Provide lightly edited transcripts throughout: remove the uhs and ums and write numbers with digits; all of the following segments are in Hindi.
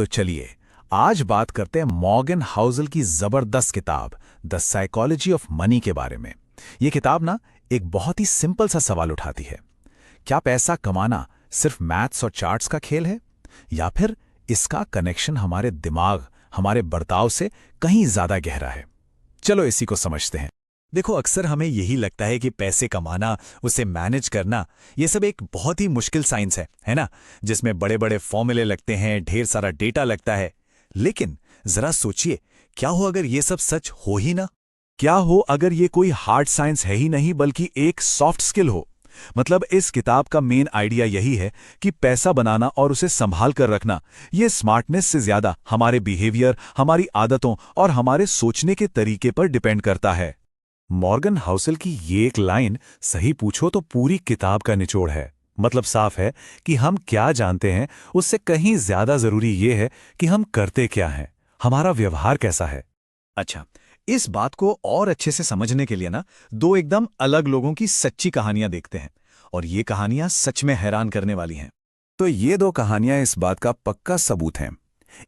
तो चलिए आज बात करते हैं मॉर्गन हाउसल की जबरदस्त किताब द साइकोलॉजी ऑफ मनी के बारे में। ये किताब ना एक बहुत ही सिंपल सा सवाल उठाती है, क्या पैसा कमाना सिर्फ मैथ्स और चार्ट्स का खेल है, या फिर इसका कनेक्शन हमारे दिमाग, हमारे बर्ताव से कहीं ज्यादा गहरा है। चलो इसी को समझते हैं। देखो, अक्सर हमें यही लगता है कि पैसे कमाना, उसे मैनेज करना, ये सब एक बहुत ही मुश्किल साइंस है ना, जिसमें बड़े बड़े फॉर्मूले लगते हैं, ढेर सारा डेटा लगता है। लेकिन जरा सोचिए, क्या हो अगर ये सब सच हो ही ना? क्या हो अगर ये कोई हार्ड साइंस है ही नहीं बल्कि एक सॉफ्ट स्किल हो? मतलब इस किताब का मेन आइडिया यही है कि पैसा बनाना और उसे संभाल कर रखना, ये स्मार्टनेस से ज्यादा हमारे बिहेवियर, हमारी आदतों और हमारे सोचने के तरीके पर डिपेंड करता है। मॉर्गन हाउसल की ये एक लाइन सही पूछो तो पूरी किताब का निचोड़ है। मतलब साफ है कि हम क्या जानते हैं उससे कहीं ज्यादा जरूरी ये है कि हम करते क्या हैं, हमारा व्यवहार कैसा है। अच्छा, इस बात को और अच्छे से समझने के लिए ना दो एकदम अलग लोगों की सच्ची कहानियां देखते हैं, और ये कहानियां सच में हैरान करने वाली हैं। तो ये दो कहानियां इस बात का पक्का सबूत हैं।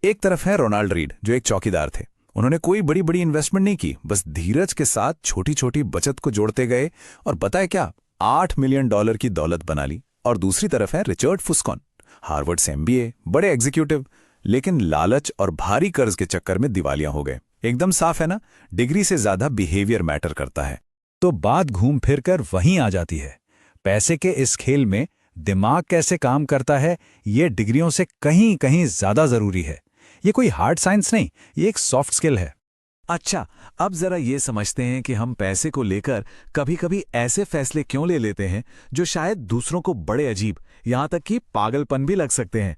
एक तरफ है रोनाल्ड रीड, जो एक चौकीदार थे। उन्होंने कोई बड़ी बड़ी इन्वेस्टमेंट नहीं की, बस धीरज के साथ छोटी छोटी बचत को जोड़ते गए और बताए क्या, $8 मिलियन की दौलत बना ली। और दूसरी तरफ है रिचर्ड फुस्कॉन, हार्वर्ड से MBA, बड़े एग्जीक्यूटिव, लेकिन लालच और भारी कर्ज के चक्कर में दिवालिया हो गए। एकदम साफ है ना, डिग्री से ज्यादा बिहेवियर मैटर करता है। तो बात घूम फिर कर वहीं आ जाती है, पैसे के इस खेल में दिमाग कैसे काम करता है, ये डिग्रियों से कहीं कहीं ज्यादा जरूरी है। ये कोई हार्ड साइंस नहीं, ये एक सॉफ्ट स्किल है। अच्छा, अब जरा ये समझते हैं कि हम पैसे को लेकर कभी कभी ऐसे फैसले क्यों ले लेते हैं जो शायद दूसरों को बड़े अजीब, यहां तक कि पागलपन भी लग सकते हैं।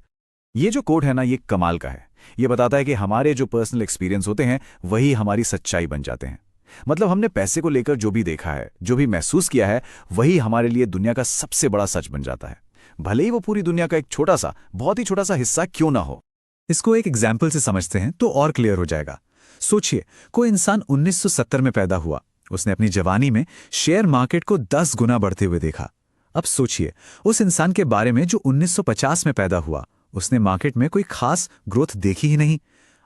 ये जो कोट है ना, ये कमाल का है। ये बताता है कि हमारे जो पर्सनल एक्सपीरियंस होते हैं वही हमारी सच्चाई बन जाते हैं। मतलब हमने पैसे को लेकर जो भी देखा है, जो भी महसूस किया है, वही हमारे लिए दुनिया का सबसे बड़ा सच बन जाता है, भले ही वो पूरी दुनिया का एक छोटा सा, बहुत ही छोटा सा हिस्सा क्यों ना हो। इसको एक एग्जाम्पल से समझते हैं तो और क्लियर हो जाएगा। सोचिए, कोई इंसान 1970 में पैदा हुआ। उसने अपनी जवानी में शेयर मार्केट को 10 गुना बढ़ते हुए देखा। अब सोचिए उस इंसान के बारे में जो 1950 में पैदा हुआ। उसने मार्केट में कोई खास ग्रोथ देखी ही नहीं।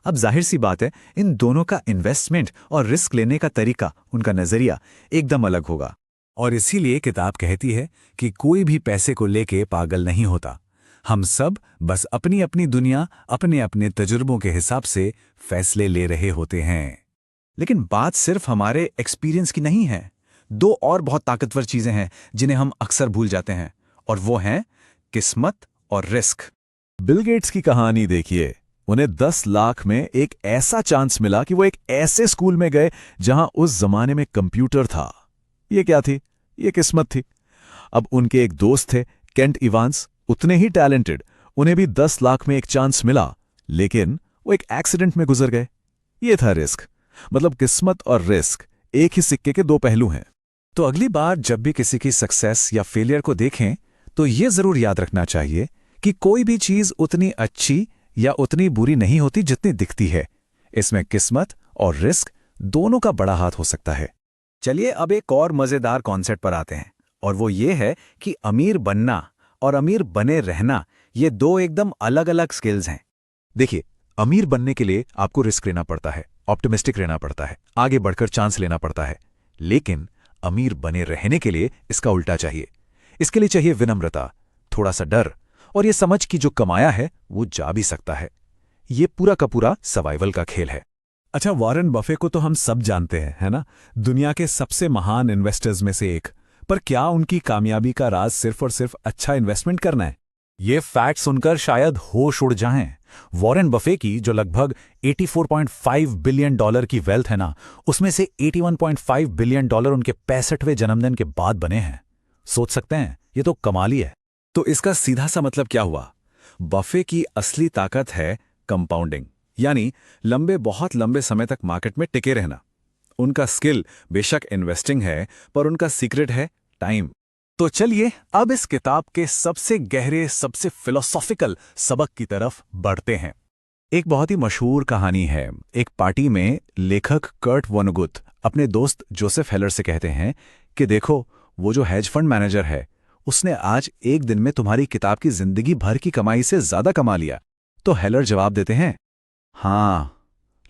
अब जाहिर सी बात है, इन दोनों का इन्वेस्टमेंट और रिस्क लेने का तरीका, उनका नजरिया एकदम अलग होगा। और इसीलिए किताब कहती है कि कोई भी पैसे को लेके पागल नहीं होता। हम सब बस अपनी अपनी दुनिया, अपने अपने तजुर्बों के हिसाब से फैसले ले रहे होते हैं। लेकिन बात सिर्फ हमारे एक्सपीरियंस की नहीं है। दो और बहुत ताकतवर चीजें हैं जिन्हें हम अक्सर भूल जाते हैं, और वो हैं किस्मत और रिस्क। बिल गेट्स की कहानी देखिए। उन्हें 10 लाख में एक ऐसा चांस मिला कि वो एक ऐसे स्कूल में गए जहां उस जमाने में कंप्यूटर था। ये क्या थी? ये किस्मत थी। अब उनके एक दोस्त थे, केंट इवांस, उतने ही टैलेंटेड। उन्हें भी 10 लाख में एक चांस मिला, लेकिन वो एक एक्सीडेंट में गुजर गए। ये था रिस्क। मतलब किस्मत और रिस्क एक ही सिक्के के दो पहलू हैं। तो अगली बार जब भी किसी की सक्सेस या फेलियर को देखें तो ये जरूर याद रखना चाहिए कि कोई भी चीज उतनी अच्छी या उतनी बुरी नहीं होती जितनी दिखती है। इसमें किस्मत और रिस्क दोनों का बड़ा हाथ हो सकता है। चलिए अब एक और मजेदार कॉन्सेप्ट पर आते हैं, और वो ये है कि अमीर बनना और अमीर बने रहना, ये दो एकदम अलग अलग स्किल्स हैं। देखिए, अमीर बनने के लिए आपको रिस्क लेना पड़ता है, ऑप्टिमिस्टिक रहना पड़ता है, आगे बढ़कर चांस लेना पड़ता है। लेकिन अमीर बने रहने के लिए इसका उल्टा चाहिए। इसके लिए चाहिए विनम्रता, थोड़ा सा डर, और ये समझ कि जो कमाया है वो जा भी सकता है। ये पूरा का पूरा सर्वाइवल का खेल है। अच्छा, वॉरेन बफे को तो हम सब जानते हैं, है ना, दुनिया के सबसे महान इन्वेस्टर्स में से एक। पर क्या उनकी कामयाबी का राज सिर्फ और सिर्फ अच्छा इन्वेस्टमेंट करना है? ये फैक्ट सुनकर शायद होश उड़ जाएं। वॉरेन बफे की जो लगभग $84.5 बिलियन की वेल्थ है ना, उसमें से $81.5 बिलियन उनके 65वें जन्मदिन के बाद बने हैं। सोच सकते हैं, ये तो कमाल ही है। तो इसका सीधा सा मतलब क्या हुआ? बफे की असली ताकत है कंपाउंडिंग, यानी बहुत लंबे समय तक मार्केट में टिके रहना। उनका स्किल बेशक इन्वेस्टिंग है, पर उनका सीक्रेट है टाइम। तो चलिए अब इस किताब के सबसे गहरे, सबसे फिलोसॉफिकल सबक की तरफ बढ़ते हैं। एक बहुत ही मशहूर कहानी है। एक पार्टी में लेखक कर्ट वोनेगुथ अपने दोस्त जोसेफ हेलर से कहते हैं कि देखो, वो जो हेज फंड मैनेजर है, उसने आज एक दिन में तुम्हारी किताब की जिंदगी भर की कमाई से ज्यादा कमा लिया। तो हेलर जवाब देते हैं, हाँ,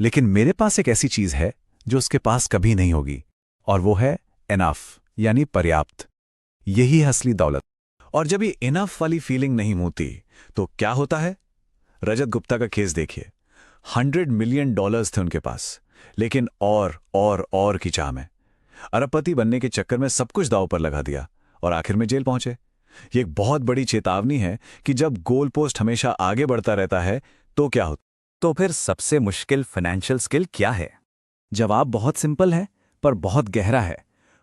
लेकिन मेरे पास एक ऐसी चीज है जो उसके पास कभी नहीं होगी, और वो है इनफ, यानी पर्याप्त। यही है असली दौलत। और जब ये इनफ वाली फीलिंग नहीं होती तो क्या होता है? रजत गुप्ता का केस देखिए। $100 मिलियन थे उनके पास, लेकिन और की चाह में अरबपति बनने के चक्कर में सब कुछ दांव पर लगा दिया और आखिर में जेल पहुंचे। ये एक बहुत बड़ी चेतावनी है कि जब गोल पोस्ट हमेशा आगे बढ़ता रहता है तो क्या होता। तो फिर सबसे मुश्किल फाइनेंशियल स्किल क्या है? जवाब बहुत सिंपल है पर बहुत गहरा है।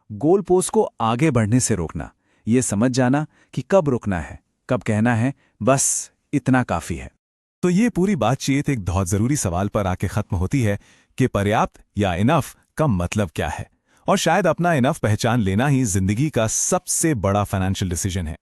गोल पोस्ट को आगे बढ़ने से रोकना, ये समझ जाना कि कब रुकना है, कब कहना है बस इतना काफी है। तो ये पूरी बातचीत एक बहुत जरूरी सवाल पर आके खत्म होती है कि पर्याप्त या इनफ का मतलब क्या है। और शायद अपना इनफ पहचान लेना ही जिंदगी का सबसे बड़ा फाइनेंशियल डिसीजन है।